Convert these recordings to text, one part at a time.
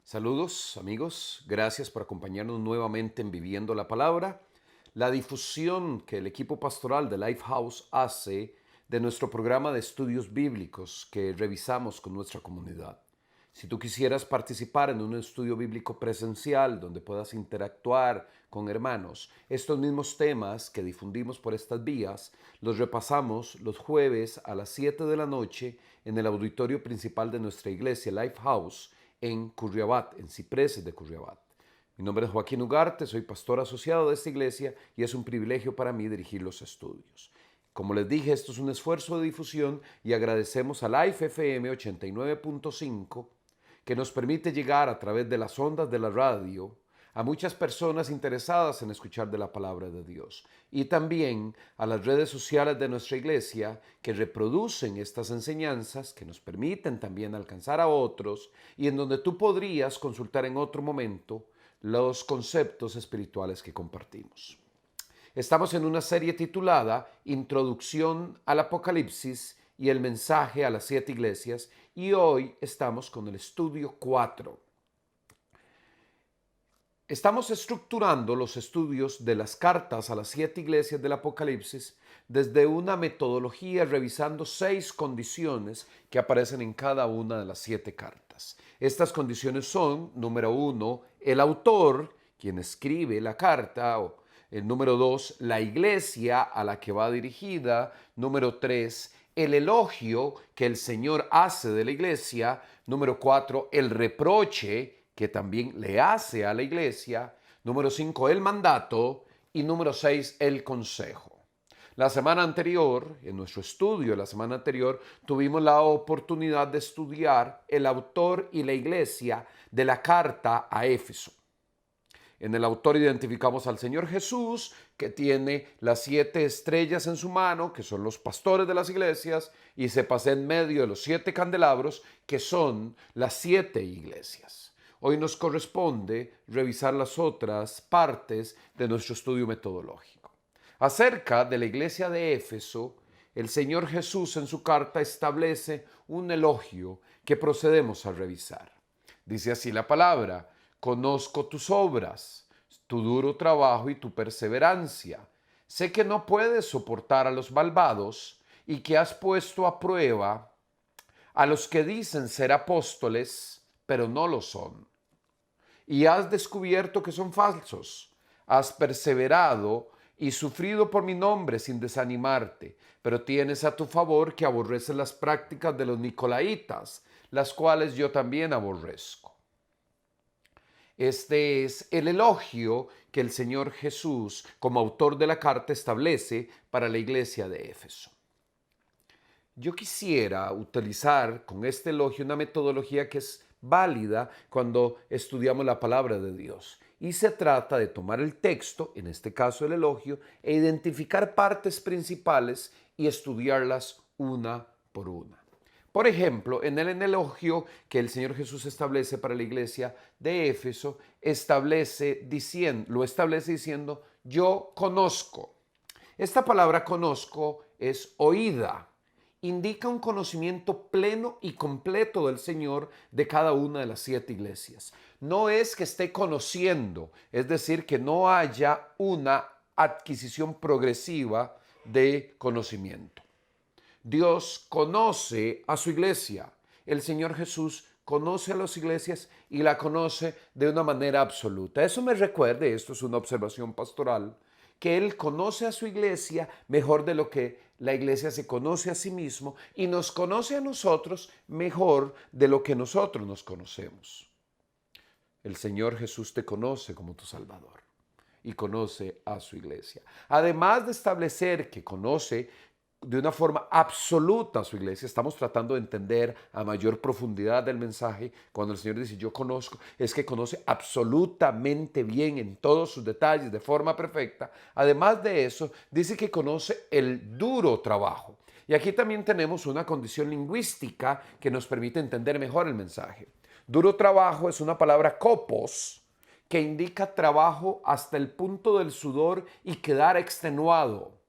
Saludos amigos, gracias por acompañarnos nuevamente en Viviendo la Palabra. La difusión que el equipo pastoral de Lifehouse hace de nuestro programa de estudios bíblicos que revisamos con nuestra comunidad. Si tú quisieras participar en un estudio bíblico presencial donde puedas interactuar con hermanos, estos mismos temas que difundimos por estas vías los repasamos los jueves a las 7 de la noche en el auditorio principal de nuestra iglesia Lifehouse en Curriabat, en Cipreses de Curriabat. Mi nombre es Joaquín Ugarte, soy pastor asociado de esta iglesia y es un privilegio para mí dirigir los estudios. Como les dije, esto es un esfuerzo de difusión y agradecemos a Life FM 89.5 que nos permite llegar a través de las ondas de la radio a muchas personas interesadas en escuchar de la palabra de Dios y también a las redes sociales de nuestra iglesia que reproducen estas enseñanzas, que nos permiten también alcanzar a otros y en donde tú podrías consultar en otro momento los conceptos espirituales que compartimos. Estamos en una serie titulada Introducción al Apocalipsis y el mensaje a las 7 iglesias y hoy estamos con el estudio 4. Estamos estructurando los estudios de las cartas a las 7 iglesias del Apocalipsis desde una metodología revisando 6 condiciones que aparecen en cada una de las 7 cartas. Estas condiciones son, número 1, el autor, quien escribe la carta, o el número 2, la iglesia a la que va dirigida, número 3, el elogio que el Señor hace de la iglesia, número 4, el reproche que también le hace a la iglesia, número 5, el mandato y número 6, el consejo. La semana anterior, en nuestro estudio de la semana anterior, tuvimos la oportunidad de estudiar el autor y la iglesia de la carta a Éfeso. En el autor identificamos al Señor Jesús, que tiene las 7 estrellas en su mano, que son los pastores de las iglesias, y se pasea en medio de los 7 candelabros, que son las 7 iglesias. Hoy nos corresponde revisar las otras partes de nuestro estudio metodológico. Acerca de la iglesia de Éfeso, el Señor Jesús en su carta establece un elogio que procedemos a revisar. Dice así la palabra: conozco tus obras, tu duro trabajo y tu perseverancia. Sé que no puedes soportar a los malvados y que has puesto a prueba a los que dicen ser apóstoles, pero no lo son. Y has descubierto que son falsos. Has perseverado y sufrido por mi nombre sin desanimarte, pero tienes a tu favor que aborreces las prácticas de los nicolaitas, las cuales yo también aborrezco. Este es el elogio que el Señor Jesús, como autor de la carta, establece para la iglesia de Éfeso. Yo quisiera utilizar con este elogio una metodología que es válida cuando estudiamos la palabra de Dios. Y se trata de tomar el texto, en este caso el elogio, e identificar partes principales y estudiarlas una por una. Por ejemplo, en el elogio que el Señor Jesús establece para la iglesia de Éfeso, lo establece diciendo, yo conozco. Esta palabra conozco es oída. Indica un conocimiento pleno y completo del Señor de cada una de las 7 iglesias. No es que esté conociendo, es decir, que no haya una adquisición progresiva de conocimiento. Dios conoce a su iglesia. El Señor Jesús conoce a las iglesias y la conoce de una manera absoluta. Eso me recuerda, esto es una observación pastoral, que Él conoce a su iglesia mejor de lo que la iglesia se conoce a sí mismo y nos conoce a nosotros mejor de lo que nosotros nos conocemos. El Señor Jesús te conoce como tu Salvador y conoce a su iglesia. Además de establecer que conoce de una forma absoluta a su iglesia, estamos tratando de entender a mayor profundidad del mensaje. Cuando el Señor dice yo conozco, es que conoce absolutamente bien en todos sus detalles, de forma perfecta. Además de eso, dice que conoce el duro trabajo. Y aquí también tenemos una condición lingüística que nos permite entender mejor el mensaje. Duro trabajo es una palabra kopos, que indica trabajo hasta el punto del sudor y quedar extenuado.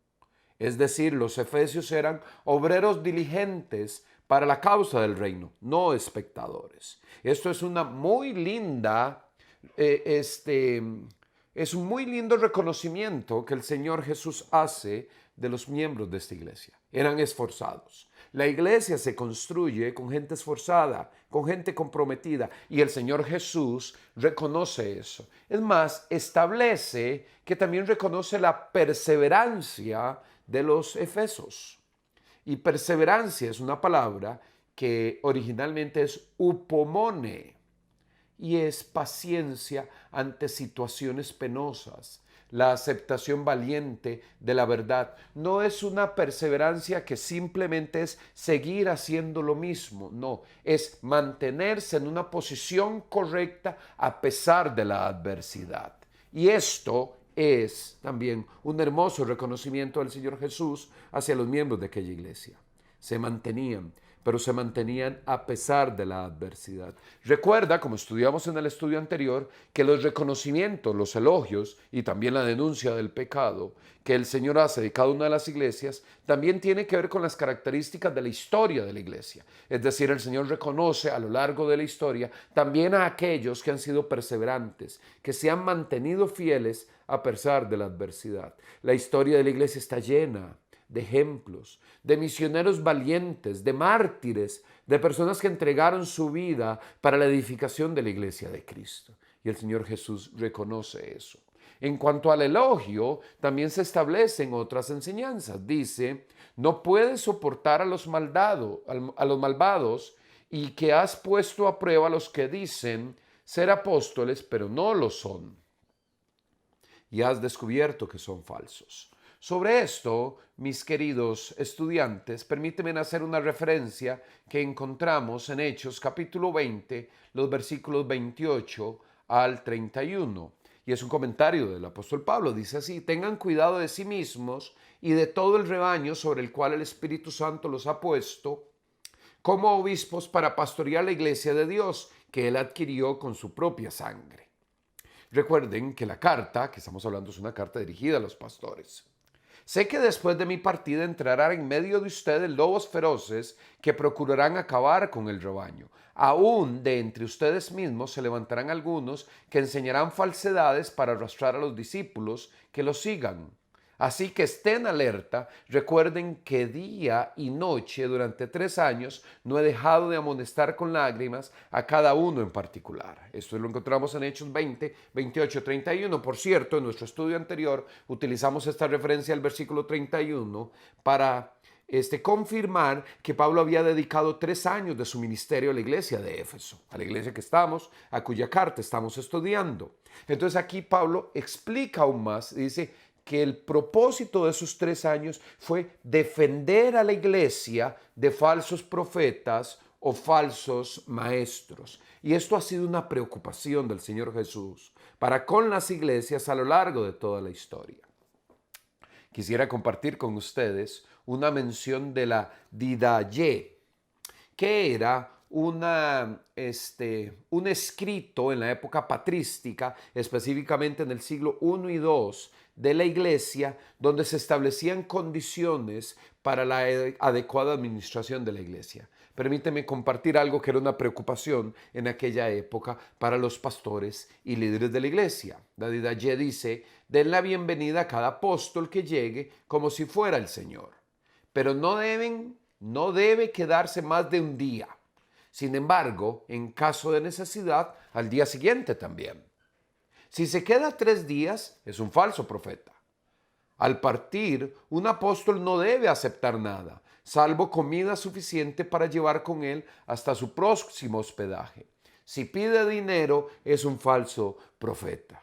Es decir, los efesios eran obreros diligentes para la causa del reino, no espectadores. Esto es una muy linda, eh, este, es un muy lindo reconocimiento que el Señor Jesús hace de los miembros de esta iglesia. Eran esforzados. La iglesia se construye con gente esforzada, con gente comprometida, y el Señor Jesús reconoce eso. Es más, establece que también reconoce la perseverancia de los efesos. Y perseverancia es una palabra que originalmente es upomone y es paciencia ante situaciones penosas, la aceptación valiente de la verdad. No es una perseverancia que simplemente es seguir haciendo lo mismo, no, es mantenerse en una posición correcta a pesar de la adversidad. Y esto es también un hermoso reconocimiento del Señor Jesús hacia los miembros de aquella iglesia. Se mantenían, pero se mantenían a pesar de la adversidad. Recuerda, como estudiamos en el estudio anterior, que los reconocimientos, los elogios y también la denuncia del pecado que el Señor hace de cada una de las iglesias, también tiene que ver con las características de la historia de la iglesia. Es decir, el Señor reconoce a lo largo de la historia también a aquellos que han sido perseverantes, que se han mantenido fieles a pesar de la adversidad. La historia de la iglesia está llena de ejemplos, de misioneros valientes, de mártires, de personas que entregaron su vida para la edificación de la iglesia de Cristo. Y el Señor Jesús reconoce eso. En cuanto al elogio, también se establecen otras enseñanzas. Dice, no puedes soportar a los malvados y que has puesto a prueba a los que dicen ser apóstoles, pero no lo son. Y has descubierto que son falsos. Sobre esto, mis queridos estudiantes, permítanme hacer una referencia que encontramos en Hechos capítulo 20, los versículos 28 al 31. Y es un comentario del apóstol Pablo. Dice así, tengan cuidado de sí mismos y de todo el rebaño sobre el cual el Espíritu Santo los ha puesto como obispos para pastorear la iglesia de Dios que él adquirió con su propia sangre. Recuerden que la carta que estamos hablando es una carta dirigida a los pastores. Sé que después de mi partida entrarán en medio de ustedes lobos feroces que procurarán acabar con el rebaño. Aún de entre ustedes mismos se levantarán algunos que enseñarán falsedades para arrastrar a los discípulos que los sigan. Así que estén alerta, recuerden que día y noche durante 3 años no he dejado de amonestar con lágrimas a cada uno en particular. Esto lo encontramos en Hechos 20, 28, 31. Por cierto, en nuestro estudio anterior utilizamos esta referencia al versículo 31 para confirmar que Pablo había dedicado 3 años de su ministerio a la iglesia de Éfeso, a la iglesia que estamos, a cuya carta estamos estudiando. Entonces aquí Pablo explica aún más, dice que el propósito de esos 3 años fue defender a la iglesia de falsos profetas o falsos maestros. Y esto ha sido una preocupación del Señor Jesús para con las iglesias a lo largo de toda la historia. Quisiera compartir con ustedes una mención de la Didaye, que era un escrito en la época patrística, específicamente en el siglo I y II de la iglesia, donde se establecían condiciones para la adecuada administración de la iglesia. Permíteme compartir algo que era una preocupación en aquella época para los pastores y líderes de la iglesia. La Didaye dice, den la bienvenida a cada apóstol que llegue como si fuera el Señor, pero no debe quedarse más de un día. Sin embargo, en caso de necesidad, al día siguiente también. Si se queda 3 días, es un falso profeta. Al partir, un apóstol no debe aceptar nada, salvo comida suficiente para llevar con él hasta su próximo hospedaje. Si pide dinero, es un falso profeta.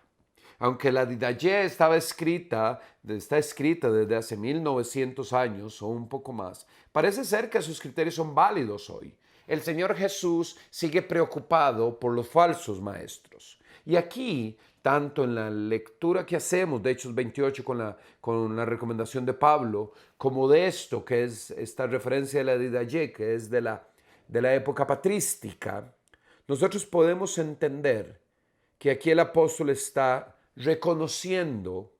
Aunque la Didaye está escrita desde hace 1900 años o un poco más, parece ser que sus criterios son válidos hoy. El Señor Jesús sigue preocupado por los falsos maestros. Y aquí, tanto en la lectura que hacemos de Hechos 28 con la recomendación de Pablo, como de esto, que es esta referencia de la Didaye, que es de la época patrística, nosotros podemos entender que aquí el apóstol está reconociendo,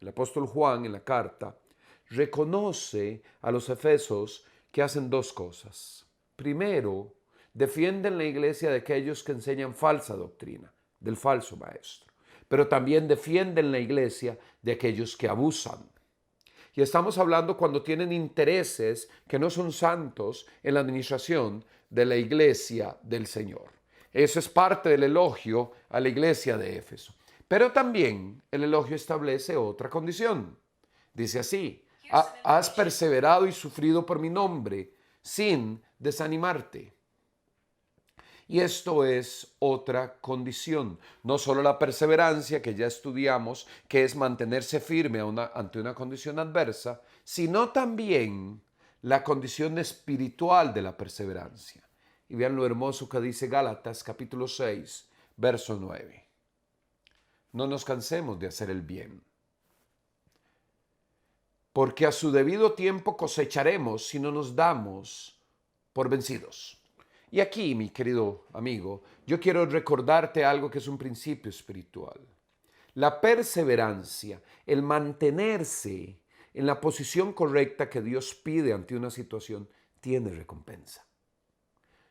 el apóstol Juan en la carta, reconoce a los efesios que hacen 2 cosas. Primero, defienden la iglesia de aquellos que enseñan falsa doctrina, del falso maestro. Pero también defienden la iglesia de aquellos que abusan. Y estamos hablando cuando tienen intereses que no son santos en la administración de la iglesia del Señor. Eso es parte del elogio a la iglesia de Éfeso. Pero también el elogio establece otra condición. Dice así: has perseverado y sufrido por mi nombre sin desanimarte. Y esto es otra condición, no solo la perseverancia que ya estudiamos, que es mantenerse firme ante una condición adversa, sino también la condición espiritual de la perseverancia. Y vean lo hermoso que dice Gálatas capítulo 6, verso 9. No nos cansemos de hacer el bien, porque a su debido tiempo cosecharemos si no nos damos por vencidos. Y aquí, mi querido amigo, yo quiero recordarte algo que es un principio espiritual. La perseverancia, el mantenerse en la posición correcta que Dios pide ante una situación, tiene recompensa.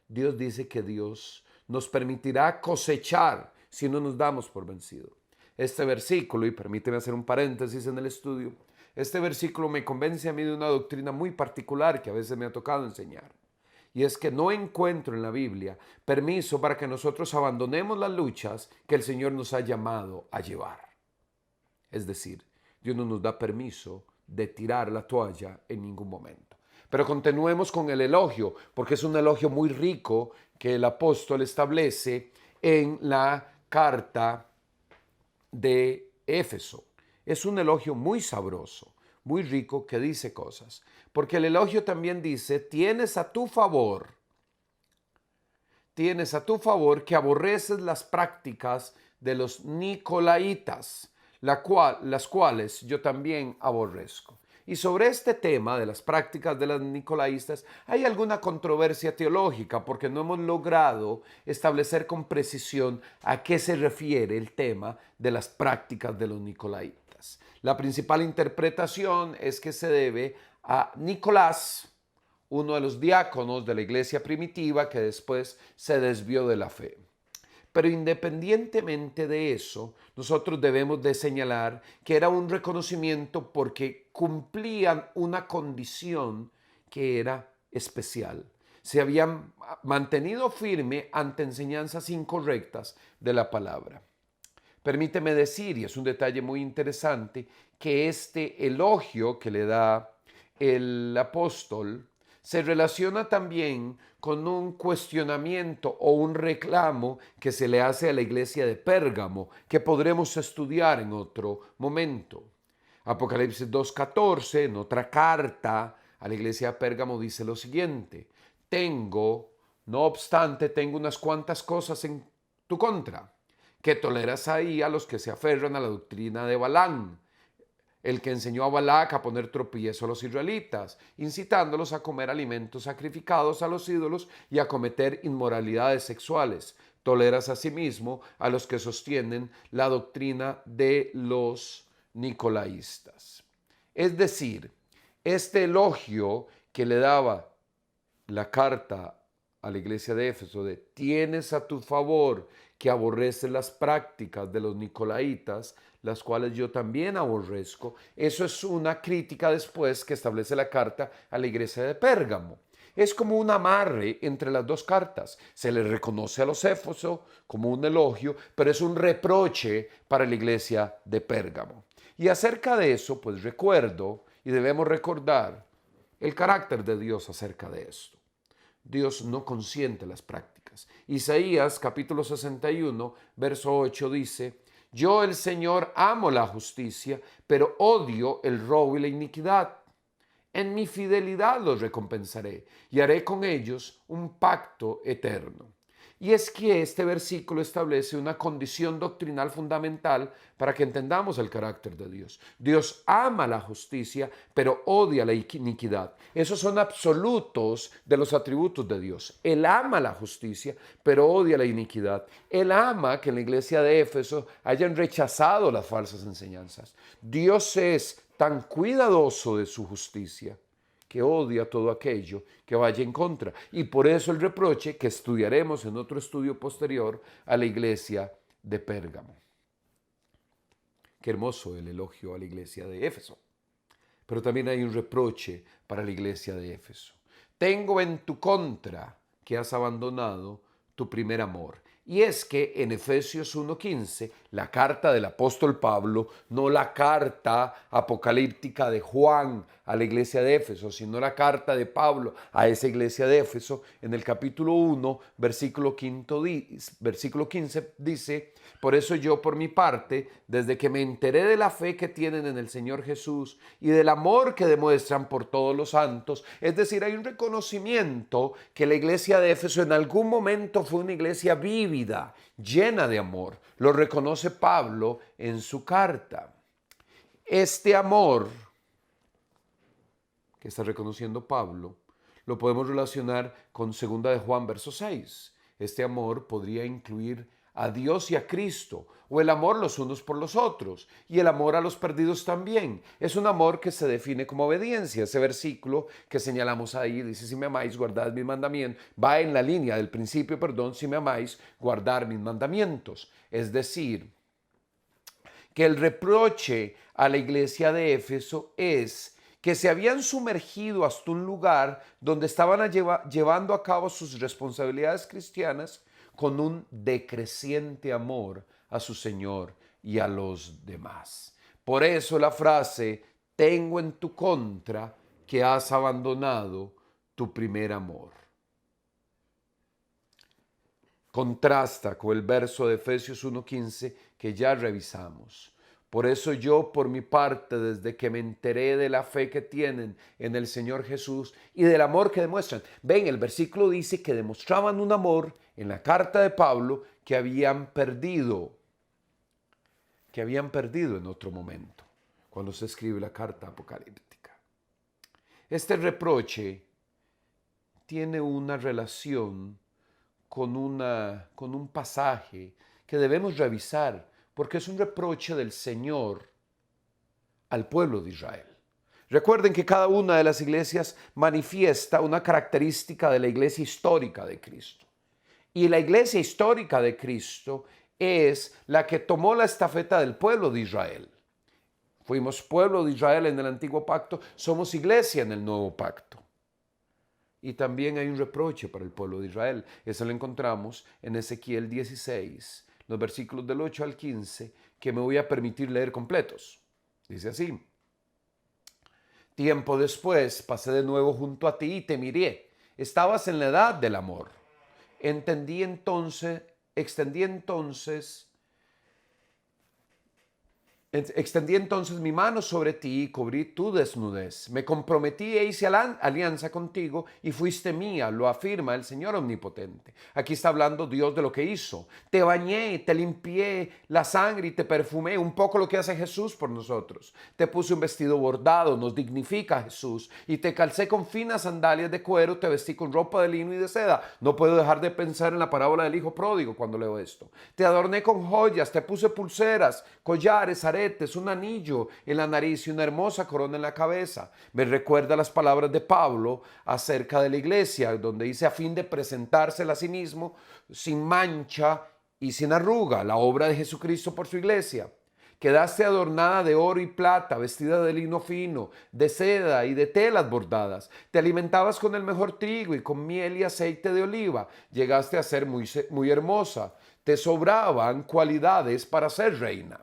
Dios dice que Dios nos permitirá cosechar si no nos damos por vencido. Este versículo, y permíteme hacer un paréntesis en el estudio, este versículo me convence a mí de una doctrina muy particular que a veces me ha tocado enseñar. Y es que no encuentro en la Biblia permiso para que nosotros abandonemos las luchas que el Señor nos ha llamado a llevar. Es decir, Dios no nos da permiso de tirar la toalla en ningún momento. Pero continuemos con el elogio, porque es un elogio muy rico que el apóstol establece en la carta de Éfeso. Es un elogio muy sabroso, muy rico, que dice cosas. Porque el elogio también dice: tienes a tu favor que aborreces las prácticas de los nicolaitas, las cuales yo también aborrezco. Y sobre este tema de las prácticas de los nicolaístas hay alguna controversia teológica, porque no hemos logrado establecer con precisión a qué se refiere el tema de las prácticas de los nicolaitas. La principal interpretación es que se debe a Nicolás, uno de los diáconos de la iglesia primitiva que después se desvió de la fe. Pero independientemente de eso, nosotros debemos de señalar que era un reconocimiento porque cumplían una condición que era especial. Se habían mantenido firme ante enseñanzas incorrectas de la palabra. Permíteme decir, y es un detalle muy interesante, que este elogio que le da el apóstol se relaciona también con un cuestionamiento o un reclamo que se le hace a la iglesia de Pérgamo, que podremos estudiar en otro momento. Apocalipsis 2:14, en otra carta a la iglesia de Pérgamo, dice lo siguiente: no obstante, tengo unas cuantas cosas en tu contra, que toleras ahí a los que se aferran a la doctrina de Balaam, el que enseñó a Balac a poner tropiezo a los israelitas, incitándolos a comer alimentos sacrificados a los ídolos y a cometer inmoralidades sexuales. Toleras asimismo a los que sostienen la doctrina de los nicolaístas. Es decir, este elogio que le daba la carta a la iglesia de Éfeso de tienes a tu favor que aborreces las prácticas de los nicolaitas, las cuales yo también aborrezco, eso es una crítica después que establece la carta a la iglesia de Pérgamo. Es como un amarre entre las dos cartas. Se le reconoce a los Éfesos como un elogio, pero es un reproche para la iglesia de Pérgamo. Y acerca de eso, pues recuerdo y debemos recordar el carácter de Dios acerca de esto. Dios no consiente las prácticas. Isaías capítulo 61, verso 8 dice: yo, el Señor, amo la justicia, pero odio el robo y la iniquidad. En mi fidelidad los recompensaré y haré con ellos un pacto eterno. Y es que este versículo establece una condición doctrinal fundamental para que entendamos el carácter de Dios. Dios ama la justicia, pero odia la iniquidad. Esos son absolutos de los atributos de Dios. Él ama la justicia, pero odia la iniquidad. Él ama que en la iglesia de Éfeso hayan rechazado las falsas enseñanzas. Dios es tan cuidadoso de su justicia que odia todo aquello que vaya en contra. Y por eso el reproche que estudiaremos en otro estudio posterior a la iglesia de Pérgamo. Qué hermoso el elogio a la iglesia de Éfeso. Pero también hay un reproche para la iglesia de Éfeso. Tengo en tu contra que has abandonado tu primer amor. Y es que en Efesios 1:15, la carta del apóstol Pablo, no la carta apocalíptica de Juan a la iglesia de Éfeso, sino la carta de Pablo a esa iglesia de Éfeso, en el capítulo 1, versículo 15 dice: por eso yo por mi parte, desde que me enteré de la fe que tienen en el Señor Jesús y del amor que demuestran por todos los santos, es decir, hay un reconocimiento que la iglesia de Éfeso en algún momento fue una iglesia vívida, llena de amor. Lo reconoce Pablo en su carta. Este amor que está reconociendo Pablo lo podemos relacionar con 2 de Juan, verso 6. Este amor podría incluir a Dios y a Cristo, o el amor los unos por los otros, y el amor a los perdidos también. Es un amor que se define como obediencia. Ese versículo que señalamos ahí dice: si me amáis, guardad mis mandamientos. Va en la línea del principio, si me amáis, guardar mis mandamientos. Es decir, que el reproche a la iglesia de Éfeso es que se habían sumergido hasta un lugar donde estaban llevando a cabo sus responsabilidades cristianas con un decreciente amor a su Señor y a los demás. Por eso la frase: tengo en tu contra que has abandonado tu primer amor. Contrasta con el verso de Efesios 1:15 que ya revisamos. Por eso yo, por mi parte, desde que me enteré de la fe que tienen en el Señor Jesús y del amor que demuestran. Ven, el versículo dice que demostraban un amor en la carta de Pablo que habían perdido en otro momento, cuando se escribe la carta apocalíptica. Este reproche tiene una relación con un pasaje que debemos revisar, porque es un reproche del Señor al pueblo de Israel. Recuerden que cada una de las iglesias manifiesta una característica de la iglesia histórica de Cristo. Y la iglesia histórica de Cristo es la que tomó la estafeta del pueblo de Israel. Fuimos pueblo de Israel en el antiguo pacto, somos iglesia en el nuevo pacto. Y también hay un reproche para el pueblo de Israel. Eso lo encontramos en Ezequiel 16, los versículos del 8 al 15, que me voy a permitir leer completos. Dice así: tiempo después pasé de nuevo junto a ti y te miré. Estabas en la edad del amor. Extendí entonces mi mano sobre ti y cubrí tu desnudez. Me comprometí e hice alianza contigo y fuiste mía, lo afirma el Señor Omnipotente. Aquí está hablando Dios de lo que hizo. Te bañé, te limpié la sangre y te perfumé, un poco lo que hace Jesús por nosotros. Te puse un vestido bordado, nos dignifica Jesús, y te calcé con finas sandalias de cuero, te vestí con ropa de lino y de seda. No puedo dejar de pensar en la parábola del hijo pródigo cuando leo esto. Te adorné con joyas, te puse pulseras, collares, aretes, un anillo en la nariz y una hermosa corona en la cabeza. Me recuerda las palabras de Pablo acerca de la iglesia, donde dice: a fin de presentársela a sí mismo sin mancha y sin arruga, la obra de Jesucristo por su iglesia. Quedaste adornada de oro y plata, vestida de lino fino, de seda y de telas bordadas. Te alimentabas con el mejor trigo y con miel y aceite de oliva. Llegaste a ser muy hermosa. Te sobraban cualidades para ser reina.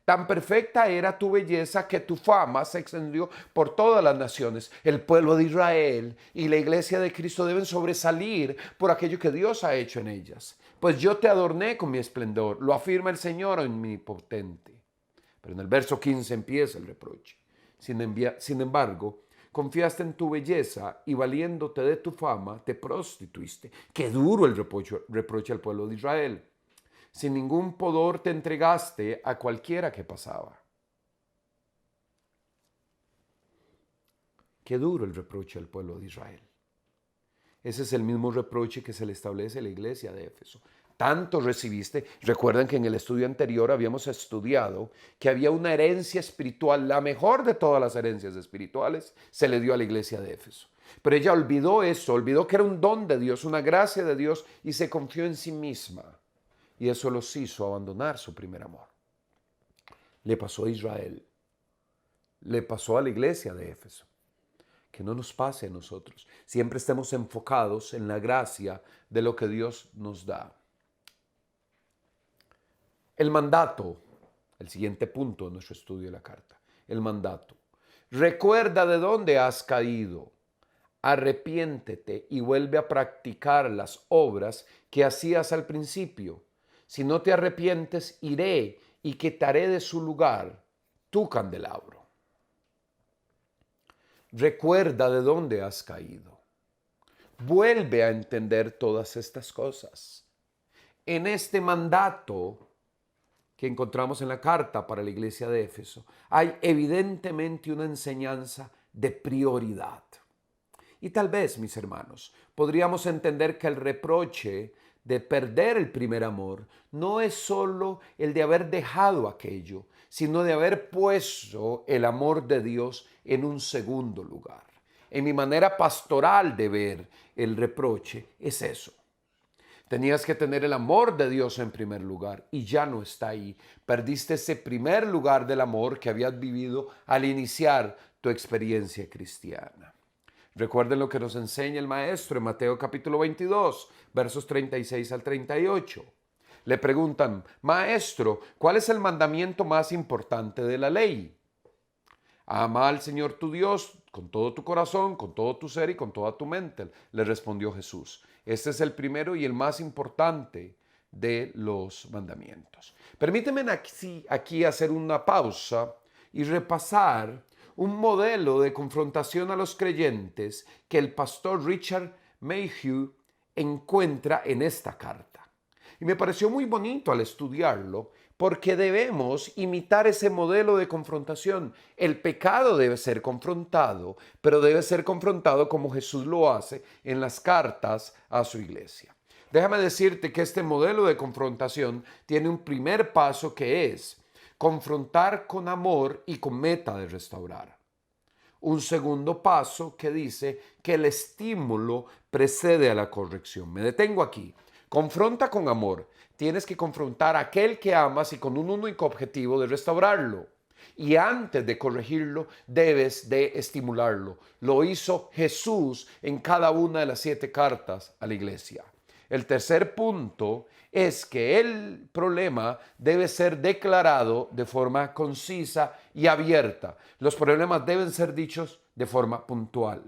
Tan perfecta era tu belleza que tu fama se extendió por todas las naciones. El pueblo de Israel y la iglesia de Cristo deben sobresalir por aquello que Dios ha hecho en ellas. Pues yo te adorné con mi esplendor, lo afirma el Señor Omnipotente. Pero en el verso 15 empieza el reproche. Sin embargo, confiaste en tu belleza y valiéndote de tu fama, te prostituiste. Qué duro el reproche al pueblo de Israel. Sin ningún pudor te entregaste a cualquiera que pasaba. Qué duro el reproche al pueblo de Israel. Ese es el mismo reproche que se le establece a la iglesia de Éfeso. tanto recibiste. Recuerden que en el estudio anterior habíamos estudiado que había una herencia espiritual, la mejor de todas las herencias espirituales, se le dio a la iglesia de Éfeso. Pero ella olvidó eso, olvidó que era un don de Dios, una gracia de Dios, y se confió en sí misma. Y eso los hizo abandonar su primer amor. Le pasó a Israel, le pasó a la iglesia de Éfeso. Que no nos pase a nosotros. Siempre estemos enfocados en la gracia de lo que Dios nos da. El mandato, el siguiente punto de nuestro estudio de la carta. El mandato. Recuerda de dónde has caído. Arrepiéntete y vuelve a practicar las obras que hacías al principio. Si no te arrepientes, iré y quitaré de su lugar tu candelabro. Recuerda de dónde has caído. Vuelve a entender todas estas cosas. En este mandato que encontramos en la carta para la iglesia de Éfeso, hay evidentemente una enseñanza de prioridad. Y tal vez, mis hermanos, podríamos entender que el reproche de perder el primer amor no es solo el de haber dejado aquello, sino de haber puesto el amor de Dios en un segundo lugar. En mi manera pastoral de ver el reproche es eso. Tenías que tener el amor de Dios en primer lugar y ya no está ahí. Perdiste ese primer lugar del amor que habías vivido al iniciar tu experiencia cristiana. Recuerden lo que nos enseña el maestro en Mateo capítulo 22, versos 36 al 38. Le preguntan, maestro, ¿cuál es el mandamiento más importante de la ley? Ama al Señor tu Dios con todo tu corazón, con todo tu ser y con toda tu mente, le respondió Jesús. Este es el primero y el más importante de los mandamientos. Permíteme aquí hacer una pausa y repasar un modelo de confrontación a los creyentes que el pastor Richard Mayhew encuentra en esta carta. Y me pareció muy bonito al estudiarlo porque debemos imitar ese modelo de confrontación. El pecado debe ser confrontado, pero debe ser confrontado como Jesús lo hace en las cartas a su iglesia. Déjame decirte que este modelo de confrontación tiene un primer paso que es confrontar con amor y con meta de restaurar. Un segundo paso que dice que el estímulo precede a la corrección. Me detengo aquí. Confronta con amor. Tienes que confrontar a aquel que amas y con un único objetivo de restaurarlo. Y antes de corregirlo, debes de estimularlo. Lo hizo Jesús en cada una de las 7 cartas a la iglesia. El tercer punto es que el problema debe ser declarado de forma concisa y abierta. Los problemas deben ser dichos de forma puntual.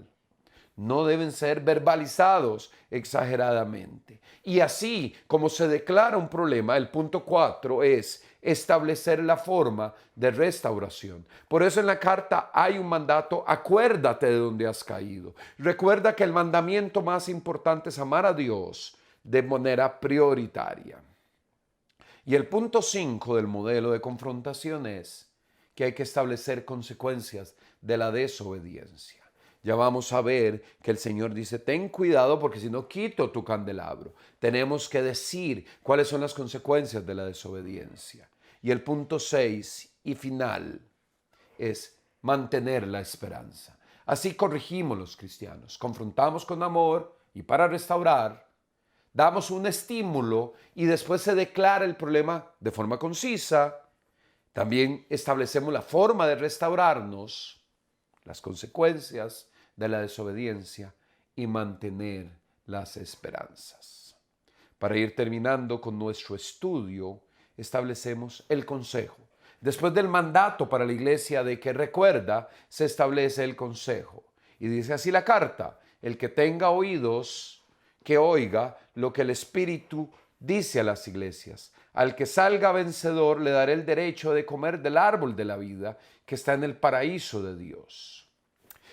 No deben ser verbalizados exageradamente. Y así como se declara un problema, el punto 4 es establecer la forma de restauración. Por eso en la carta hay un mandato, acuérdate de donde has caído. Recuerda que el mandamiento más importante es amar a Dios de manera prioritaria. Y el punto 5 del modelo de confrontación es que hay que establecer consecuencias de la desobediencia. Ya vamos a ver que el Señor dice, ten cuidado porque si no quito tu candelabro. Tenemos que decir cuáles son las consecuencias de la desobediencia. Y el punto 6 y final es mantener la esperanza. Así corregimos los cristianos, confrontamos con amor y para restaurar, damos un estímulo y después se declara el problema de forma concisa. También establecemos la forma de restaurarnos, las consecuencias de la desobediencia y mantener las esperanzas. Para ir terminando con nuestro estudio, establecemos el consejo. Después del mandato para la iglesia de que recuerda, se establece el consejo. Y dice así la carta, el que tenga oídos, que oiga lo que el Espíritu dice a las iglesias. Al que salga vencedor le daré el derecho de comer del árbol de la vida que está en el paraíso de Dios.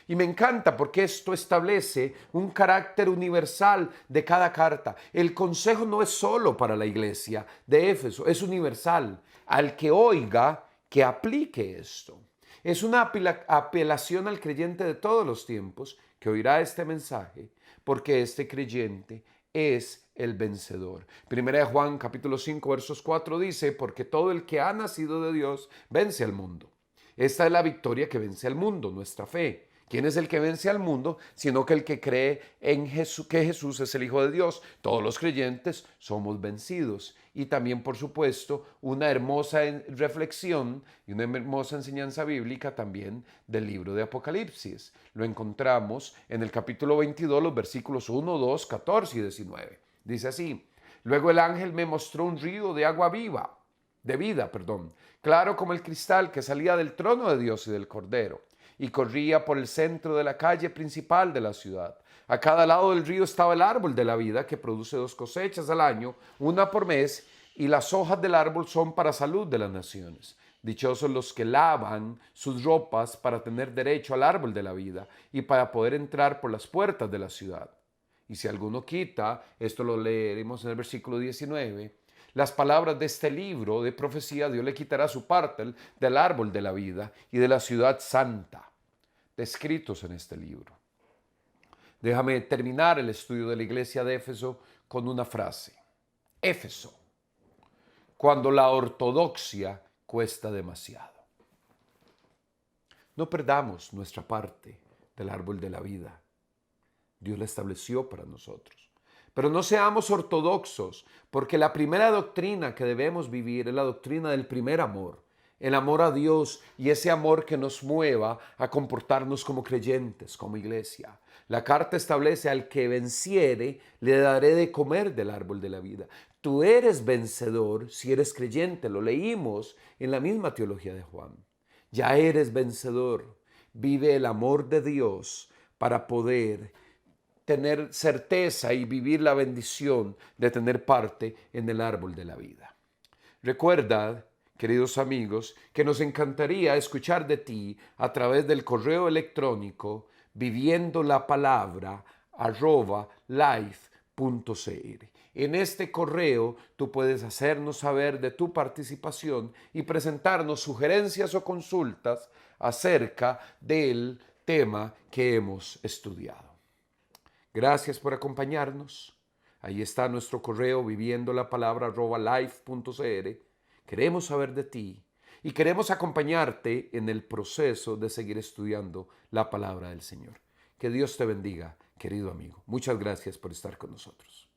Y me encanta porque esto establece un carácter universal de cada carta. El consejo no es solo para la iglesia de Éfeso, es universal. Al que oiga, que aplique esto. Es una apelación al creyente de todos los tiempos que oirá este mensaje, porque este creyente es el vencedor. Primera de Juan capítulo 5 versos 4 dice, porque todo el que ha nacido de Dios vence al mundo. Esta es la victoria que vence al mundo, nuestra fe. ¿Quién es el que vence al mundo? Sino que el que cree en Jesús, que Jesús es el Hijo de Dios. Todos los creyentes somos vencidos. Y también, por supuesto, una hermosa reflexión y una hermosa enseñanza bíblica también del libro de Apocalipsis. Lo encontramos en el capítulo 22, los versículos 1, 2, 14 y 19. Dice así, luego el ángel me mostró un río de agua viva, de vida, claro como el cristal que salía del trono de Dios y del Cordero, y corría por el centro de la calle principal de la ciudad. A cada lado del río estaba el árbol de la vida, que produce 2 cosechas al año, una por mes, y las hojas del árbol son para salud de las naciones. Dichosos los que lavan sus ropas para tener derecho al árbol de la vida y para poder entrar por las puertas de la ciudad. Y si alguno quita, esto lo leeremos en el versículo 19, las palabras de este libro de profecía, Dios le quitará su parte del árbol de la vida y de la ciudad santa, descritos en este libro. Déjame terminar el estudio de la iglesia de Éfeso con una frase. Éfeso, cuando la ortodoxia cuesta demasiado. No perdamos nuestra parte del árbol de la vida. Dios la estableció para nosotros. Pero no seamos ortodoxos, porque la primera doctrina que debemos vivir es la doctrina del primer amor, el amor a Dios y ese amor que nos mueva a comportarnos como creyentes, como iglesia. La carta establece al que venciere, le daré de comer del árbol de la vida. Tú eres vencedor si eres creyente, lo leímos en la misma teología de Juan. Ya eres vencedor, vive el amor de Dios para poder tener certeza y vivir la bendición de tener parte en el árbol de la vida. Recuerda, queridos amigos, que nos encantaría escuchar de ti a través del correo electrónico viviendolapalabra@life.cr. En este correo tú puedes hacernos saber de tu participación y presentarnos sugerencias o consultas acerca del tema que hemos estudiado. Gracias por acompañarnos. Ahí está nuestro correo viviendolapalabra@life.cr. Queremos saber de ti y queremos acompañarte en el proceso de seguir estudiando la palabra del Señor. Que Dios te bendiga, querido amigo. Muchas gracias por estar con nosotros.